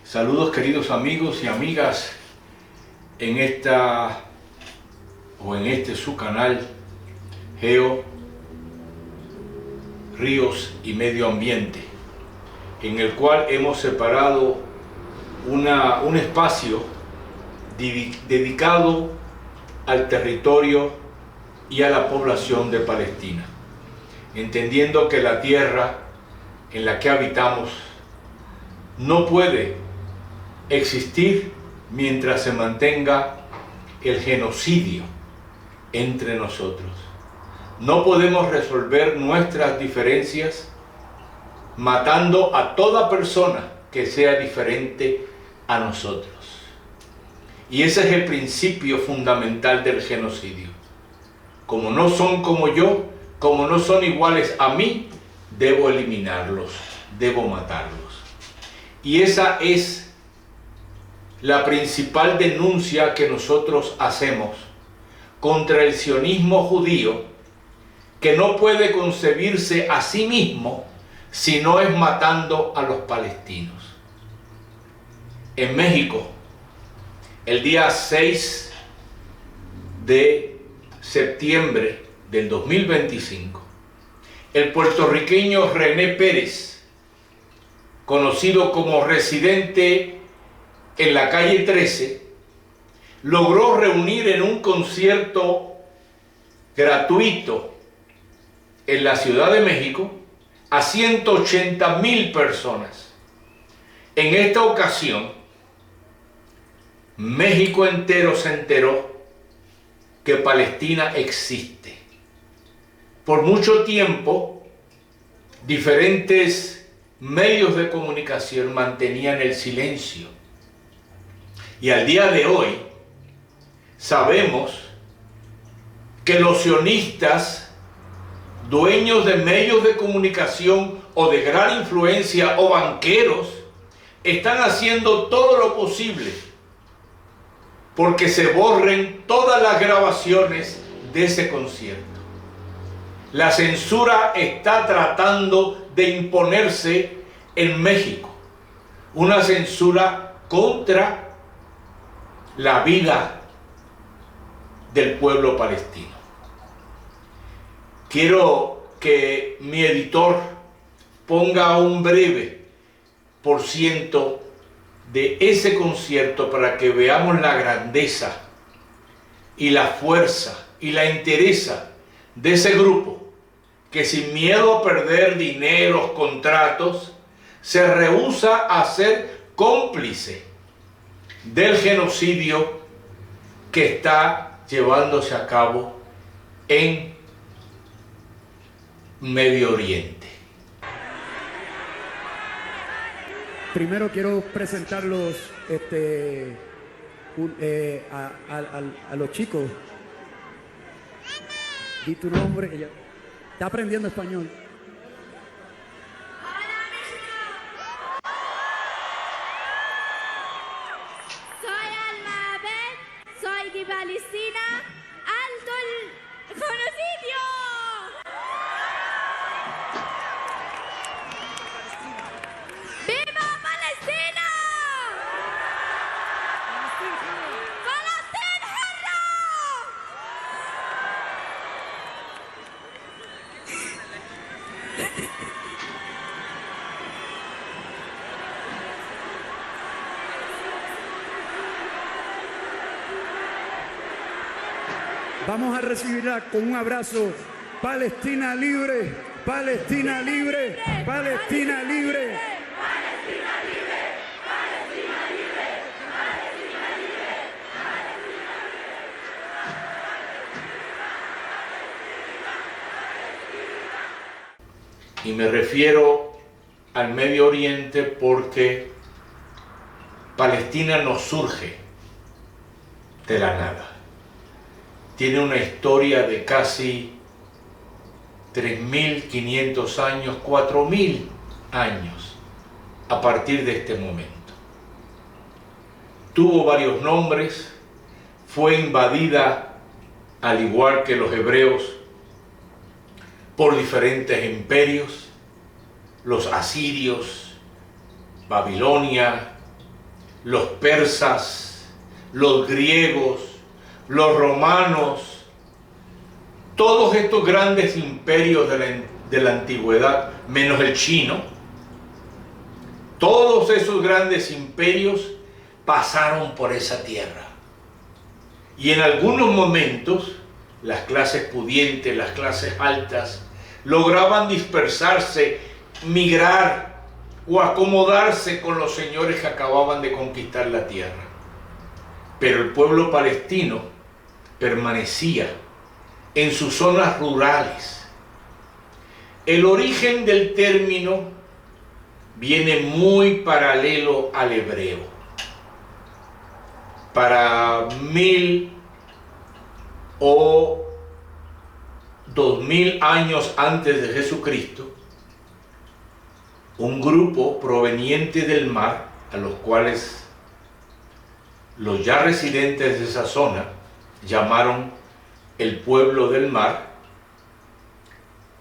Saludos queridos amigos y amigas en este su canal Geo, Ríos y Medio Ambiente, en el cual hemos separado un espacio dedicado al territorio y a la población de Palestina, entendiendo que la tierra en la que habitamos no puede existir mientras se mantenga el genocidio entre nosotros. No podemos resolver nuestras diferencias matando a toda persona que sea diferente a nosotros. Y ese es el principio fundamental del genocidio. Como no son como yo, como no son iguales a mí, debo eliminarlos, debo matarlos. Y esa es la principal denuncia que nosotros hacemos contra el sionismo judío, que no puede concebirse a sí mismo si no es matando a los palestinos. En México, el día 6 de septiembre del 2025, el puertorriqueño René Pérez, conocido como Residente en la calle 13, logró reunir en un concierto gratuito en la Ciudad de México a 180,000 personas. En esta ocasión, México entero se enteró que Palestina existe. Por mucho tiempo, diferentes medios de comunicación mantenían el silencio. Y al día de hoy sabemos que los sionistas, dueños de medios de comunicación o de gran influencia o banqueros, están haciendo todo lo posible porque se borren todas las grabaciones de ese concierto. La censura está tratando de imponerse en México, una censura contra la vida del pueblo palestino. Quiero que mi editor ponga un breve por ciento de ese concierto para que veamos la grandeza y la fuerza y la entereza de ese grupo que, sin miedo a perder dinero, contratos, se rehúsa a ser cómplice del genocidio que está llevándose a cabo en Medio Oriente. Primero quiero presentarlos a los chicos. Di tu nombre. Ella está aprendiendo español. Palestina, alto el genocidio. ¡Viva Palestina! ¡Palestina حرة! Vamos a recibirla con un abrazo. Palestina libre, Palestina libre, Palestina libre. Palestina libre, Palestina libre, Palestina libre, Palestina libre. Y me refiero al Medio Oriente porque Palestina no surge de la nada. Tiene una historia de casi 3.500 años, 4.000 años a partir de este momento. Tuvo varios nombres, fue invadida, al igual que los hebreos, por diferentes imperios, los asirios, Babilonia, los persas, los griegos, los romanos, todos estos grandes imperios de la antigüedad, menos el chino, todos esos grandes imperios pasaron por esa tierra. Y en algunos momentos, las clases pudientes, las clases altas, lograban dispersarse, migrar o acomodarse con los señores que acababan de conquistar la tierra. Pero el pueblo palestino permanecía en sus zonas rurales. El origen del término viene muy paralelo al hebreo. Para 1000 o 2000 años antes de Jesucristo, un grupo proveniente del mar, a los cuales los ya residentes de esa zona llamaron el pueblo del mar,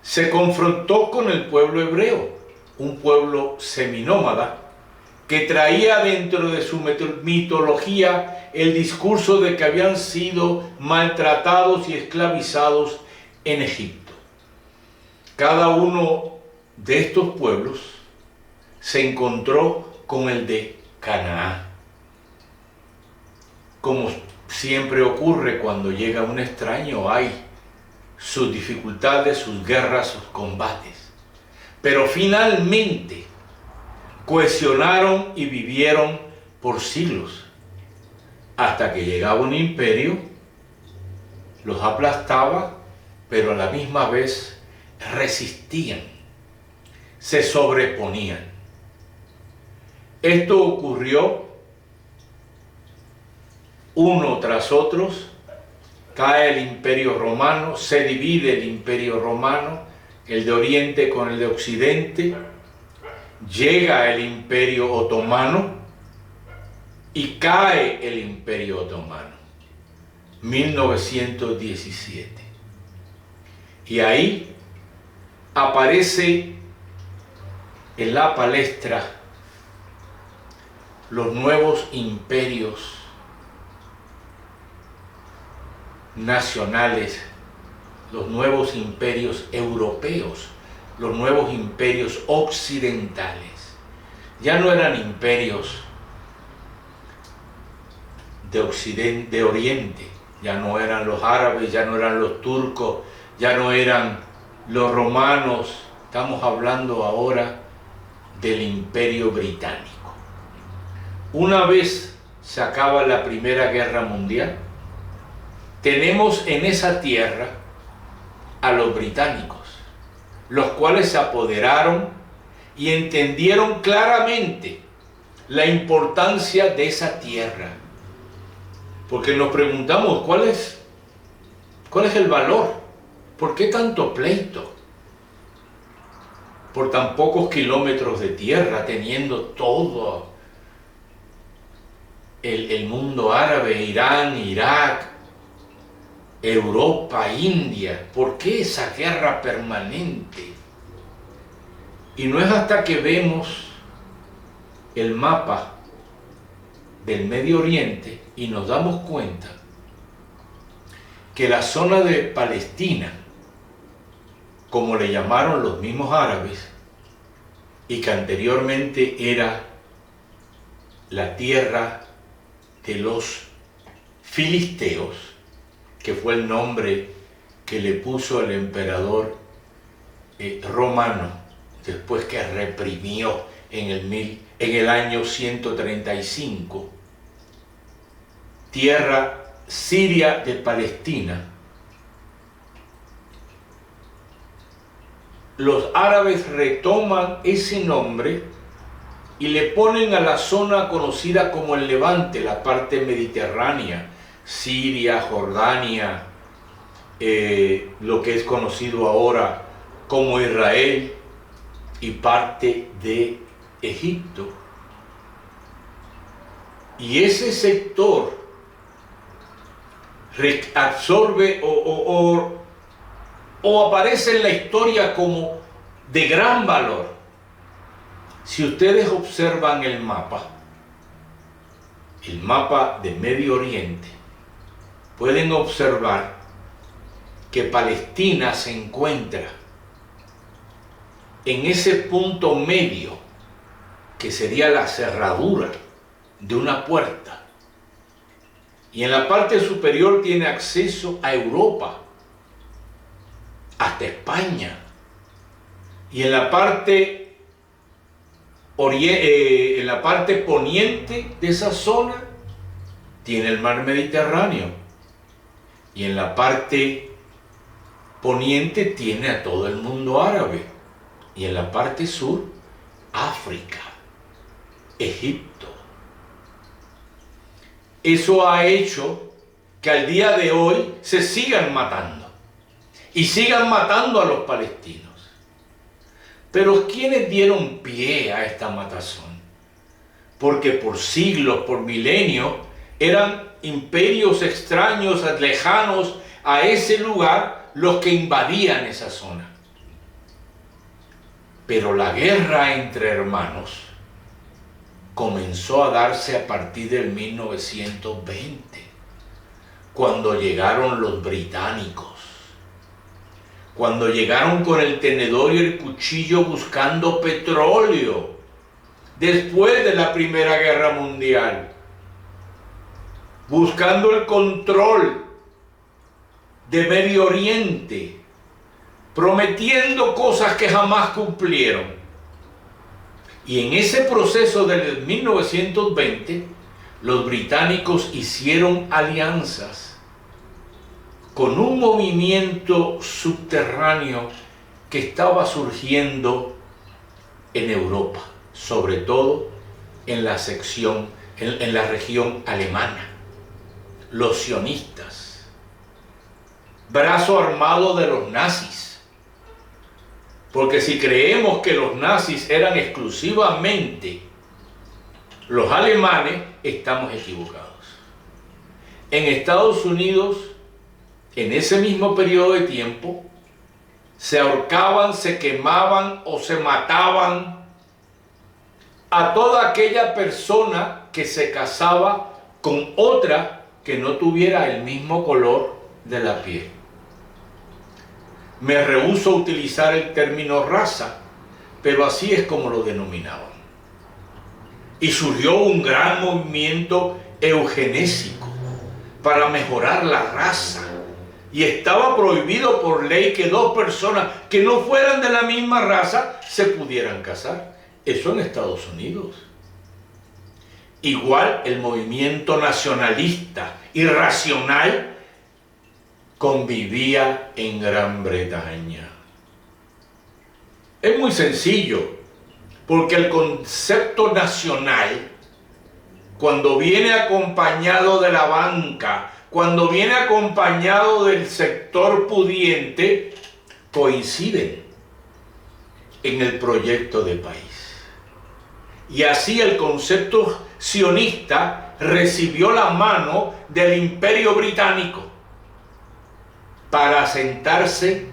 se confrontó con el pueblo hebreo, un pueblo seminómada que traía dentro de su mitología el discurso de que habían sido maltratados y esclavizados en Egipto. Cada uno de estos pueblos se encontró con el de Canaán. Como siempre ocurre cuando llega un extraño, hay sus dificultades, sus guerras, sus combates. Pero finalmente cohesionaron y vivieron por siglos, hasta que llegaba un imperio, los aplastaba, pero a la misma vez resistían, se sobreponían. Esto ocurrió uno tras otros. Cae el imperio romano, se divide el imperio romano, el de Oriente con el de Occidente, llega el imperio otomano y cae el imperio otomano, 1917. Y ahí aparece en la palestra los nuevos imperios nacionales, los nuevos imperios europeos, los nuevos imperios occidentales. Ya no eran imperios de Occidente, de Oriente, ya no eran los árabes, ya no eran los turcos, ya no eran los romanos. Estamos hablando ahora del Imperio Británico. Una vez se acaba la Primera Guerra Mundial, tenemos en esa tierra a los británicos, los cuales se apoderaron y entendieron claramente la importancia de esa tierra. Porque nos preguntamos, ¿cuál es el valor? ¿Por qué tanto pleito? Por tan pocos kilómetros de tierra, teniendo todo el mundo árabe, Irán, Irak, Europa, India. ¿Por qué esa guerra permanente? Y no es hasta que vemos el mapa del Medio Oriente y nos damos cuenta que la zona de Palestina, como le llamaron los mismos árabes, y que anteriormente era la tierra de los filisteos, que fue el nombre que le puso el emperador romano después que reprimió en el año 135, tierra siria de Palestina. Los árabes retoman ese nombre y le ponen a la zona conocida como el Levante, la parte mediterránea, Siria, Jordania, lo que es conocido ahora como Israel y parte de Egipto. Y ese sector absorbe o aparece en la historia como de gran valor. Si ustedes observan el mapa, el mapa de Medio Oriente, pueden observar que Palestina se encuentra en ese punto medio que sería la cerradura de una puerta, y en la parte superior tiene acceso a Europa, hasta España, y en la parte poniente de esa zona tiene el mar Mediterráneo, y en la parte poniente tiene a todo el mundo árabe, y en la parte sur África, Egipto. Eso ha hecho que al día de hoy se sigan matando y sigan matando a los palestinos. Pero ¿quiénes dieron pie a esta matazón? Porque por siglos, por milenios, eran imperios extraños, lejanos a ese lugar, los que invadían esa zona. Pero la guerra entre hermanos comenzó a darse a partir del 1920, cuando llegaron los británicos, cuando llegaron con el tenedor y el cuchillo buscando petróleo, después de la Primera Guerra Mundial, buscando el control de Medio Oriente, prometiendo cosas que jamás cumplieron. Y en ese proceso del 1920, los británicos hicieron alianzas con un movimiento subterráneo que estaba surgiendo en Europa, sobre todo en la región alemana, los sionistas, brazo armado de los nazis. Porque si creemos que los nazis eran exclusivamente los alemanes, estamos equivocados. En Estados Unidos, en ese mismo periodo de tiempo, se ahorcaban, se quemaban o se mataban a toda aquella persona que se casaba con otra que no tuviera el mismo color de la piel. Me rehúso a utilizar el término raza, pero así es como lo denominaban. Y surgió un gran movimiento eugenésico para mejorar la raza. Y estaba prohibido por ley que dos personas que no fueran de la misma raza se pudieran casar. Eso en Estados Unidos. Igual el movimiento nacionalista irracional convivía en Gran Bretaña. Es muy sencillo, porque el concepto nacional, cuando viene acompañado de la banca, cuando viene acompañado del sector pudiente, coinciden en el proyecto de país. Y así el concepto sionista recibió la mano del Imperio Británico para asentarse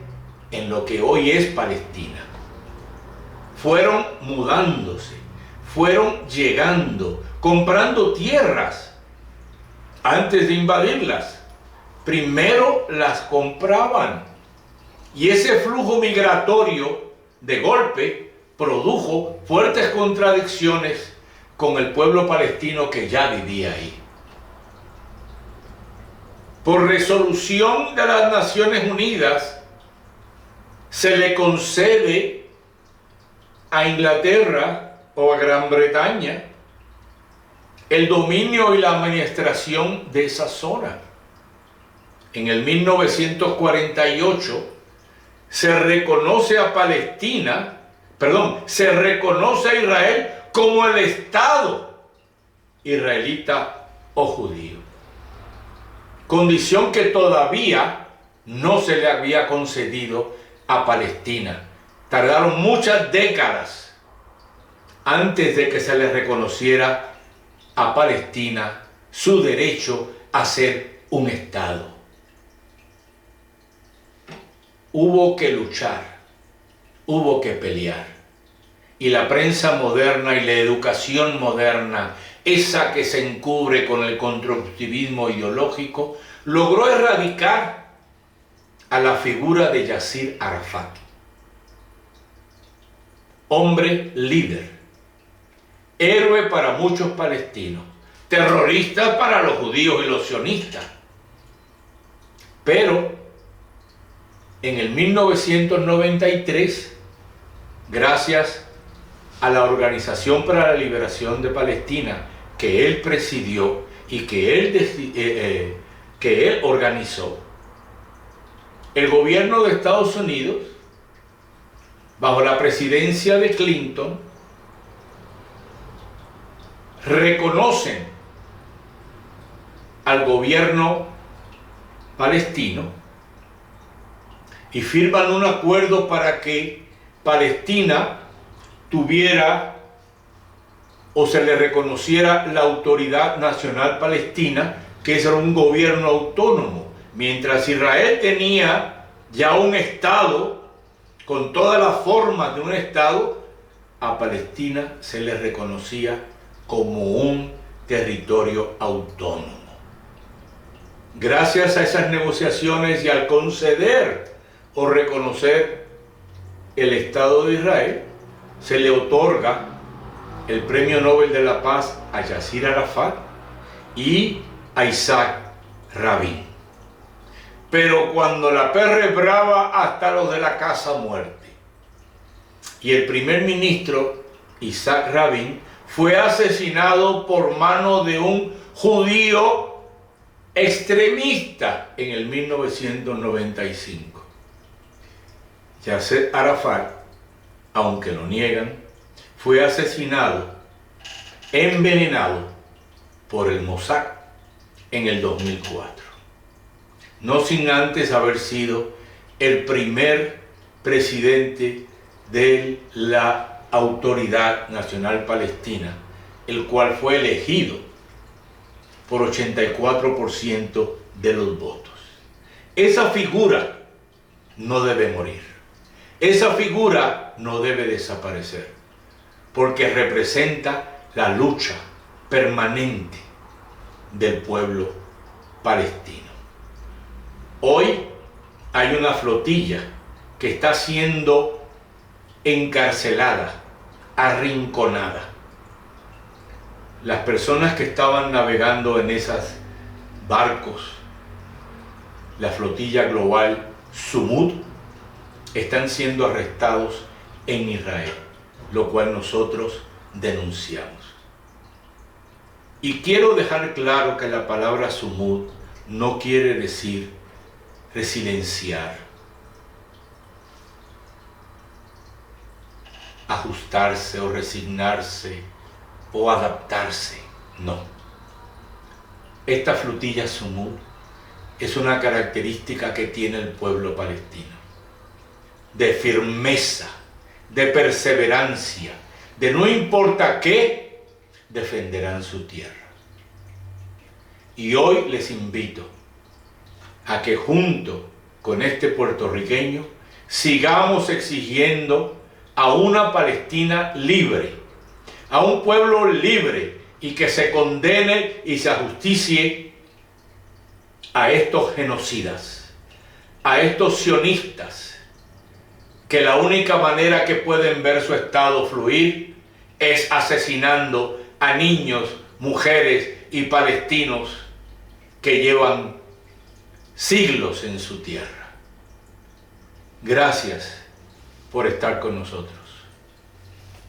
en lo que hoy es Palestina. Fueron mudándose, fueron llegando, comprando tierras antes de invadirlas. Primero las compraban, y ese flujo migratorio de golpe produjo fuertes contradicciones con el pueblo palestino que ya vivía ahí. Por resolución de las Naciones Unidas, se le concede a Inglaterra o a Gran Bretaña el dominio y la administración de esa zona. En el 1948 se reconoce a se reconoce a Israel como el Estado israelita o judío. Condición que todavía no se le había concedido a Palestina. Tardaron muchas décadas antes de que se le reconociera a Palestina su derecho a ser un Estado. Hubo que luchar, hubo que pelear. Y la prensa moderna y la educación moderna esa que se encubre con el constructivismo ideológico, logró erradicar a la figura de Yasir Arafat. Hombre líder, héroe para muchos palestinos, terrorista para los judíos y los sionistas. Pero en el 1993, gracias a la Organización para la Liberación de Palestina que él presidió y que él organizó, el gobierno de Estados Unidos, bajo la presidencia de Clinton, reconocen al gobierno palestino y firman un acuerdo para que Palestina tuviera o se le reconociera la Autoridad Nacional Palestina, que es un gobierno autónomo, mientras Israel tenía ya un Estado con todas las formas de un Estado. A Palestina se le reconocía como un territorio autónomo. Gracias a esas negociaciones y al conceder o reconocer el Estado de Israel, se le otorga el Premio Nobel de la Paz a Yasir Arafat y a Isaac Rabin. Pero cuando la perra es brava, hasta los de la casa muerte. Y el primer ministro, Isaac Rabin, fue asesinado por mano de un judío extremista en el 1995. Yasser Arafat, aunque lo niegan, fue asesinado, envenenado por el Mossad en el 2004. No sin antes haber sido el primer presidente de la Autoridad Nacional Palestina, el cual fue elegido por 84% de los votos. Esa figura no debe morir. Esa figura no debe desaparecer, porque representa la lucha permanente del pueblo palestino. Hoy hay una flotilla que está siendo encarcelada, arrinconada. Las personas que estaban navegando en esos barcos, la flotilla global Sumud, están siendo arrestados en Israel, lo cual nosotros denunciamos. Y quiero dejar claro que la palabra Sumud no quiere decir resilienciar, ajustarse o resignarse o adaptarse. No. Esta flotilla Sumud es una característica que tiene el pueblo palestino, de firmeza, de perseverancia, de no importa qué, defenderán su tierra. Y hoy les invito a que junto con este puertorriqueño sigamos exigiendo a una Palestina libre, a un pueblo libre, y que se condene y se ajusticie a estos genocidas, a estos sionistas, que la única manera que pueden ver su Estado fluir es asesinando a niños, mujeres y palestinos que llevan siglos en su tierra. Gracias por estar con nosotros.